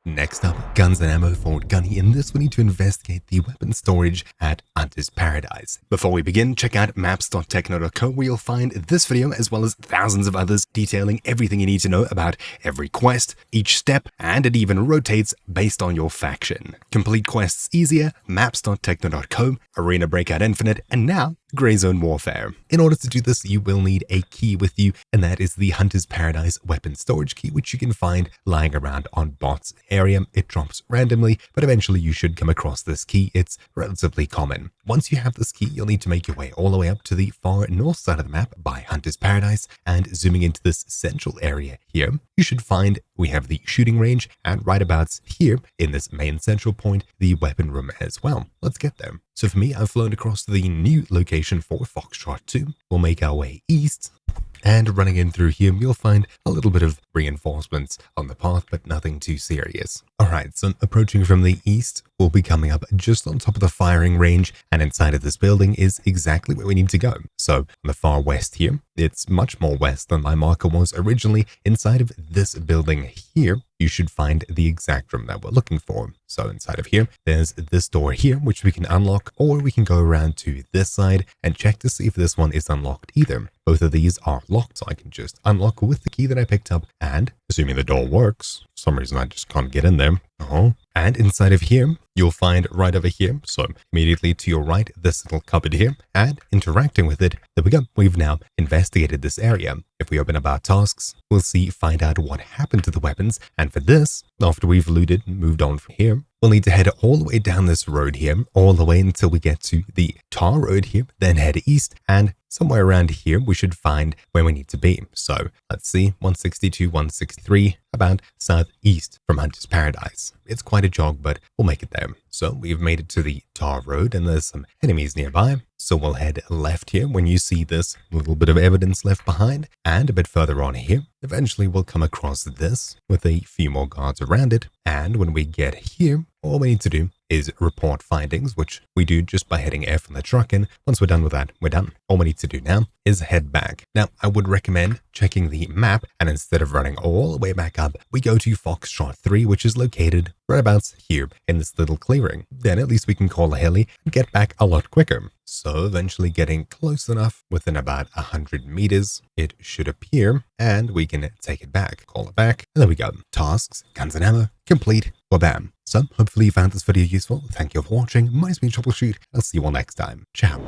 Next up, guns and ammo for Gunny. In this, we need to investigate the weapon storage at Hunter's Paradise. Before we begin, check out maps.techno.co where you'll find this video as well as thousands of others detailing everything you need to know about every quest, each step, and it even rotates based on your faction. Complete quests easier, maps.techno.co, Arena Breakout Infinite, and now Grey Zone Warfare. In order to do this, you will need a key with you, and that is the Hunter's Paradise weapon storage key, which you can find lying around on bots area. It drops randomly, but eventually you should come across this key. It's relatively common. Once you have this key, you'll need to make your way all the way up to the far north side of the map by Hunter's Paradise, and zooming into this central area here, you should find we have the shooting range, and right about here in this main central point, the weapon room as well. Let's get there. So for me, I've flown across to the new location for Foxtrot 2. We'll make our way east, and running in through here, you'll find a little bit of reinforcements on the path, but nothing too serious. Alright, so approaching from the east, we'll be coming up just on top of the firing range, and inside of this building is exactly where we need to go. So on the far west here, it's much more west than my marker was originally. Inside of this building here, you should find the exact room that we're looking for. So inside of here, there's this door here, which we can unlock, or we can go around to this side and check to see if this one is unlocked either. Both of these are locked, so I can just unlock with the key that I picked up, and assuming the door works, for some reason I just can't get in there. And inside of here, you'll find right over here, so immediately to your right, this little cupboard here, and interacting with it, there we go. We've now investigated this area. If we open up our tasks, we'll find out what happened to the weapons, and for this, after we've looted and moved on from here, we'll need to head all the way down this road here, all the way until we get to the tar road here, then head east, and somewhere around here, we should find where we need to be. So let's see, 162, 163, about southeast from Hunter's Paradise. It's quite a jog, but we'll make it there. So we've made it to the tar road, and there's some enemies nearby. So we'll head left here when you see this little bit of evidence left behind, and a bit further on here, eventually we'll come across this with a few more guards around it. And when we get here, all we need to do is report findings, which we do just by hitting F on the truck, and once we're done with that, we're done. All we need to do now is head back. Now, I would recommend checking the map, and instead of running all the way back up, we go to Foxtrot 3, which is located right about here in this little clearing. Then at least we can call a heli and get back a lot quicker. So eventually getting close enough, within about 100 meters, it should appear, and we can take it back, call it back, and there we go. Tasks, guns and ammo, complete, bam. So hopefully you found this video useful. Thank you for watching. My name's been Troubleshoot. I'll see you all next time. Ciao.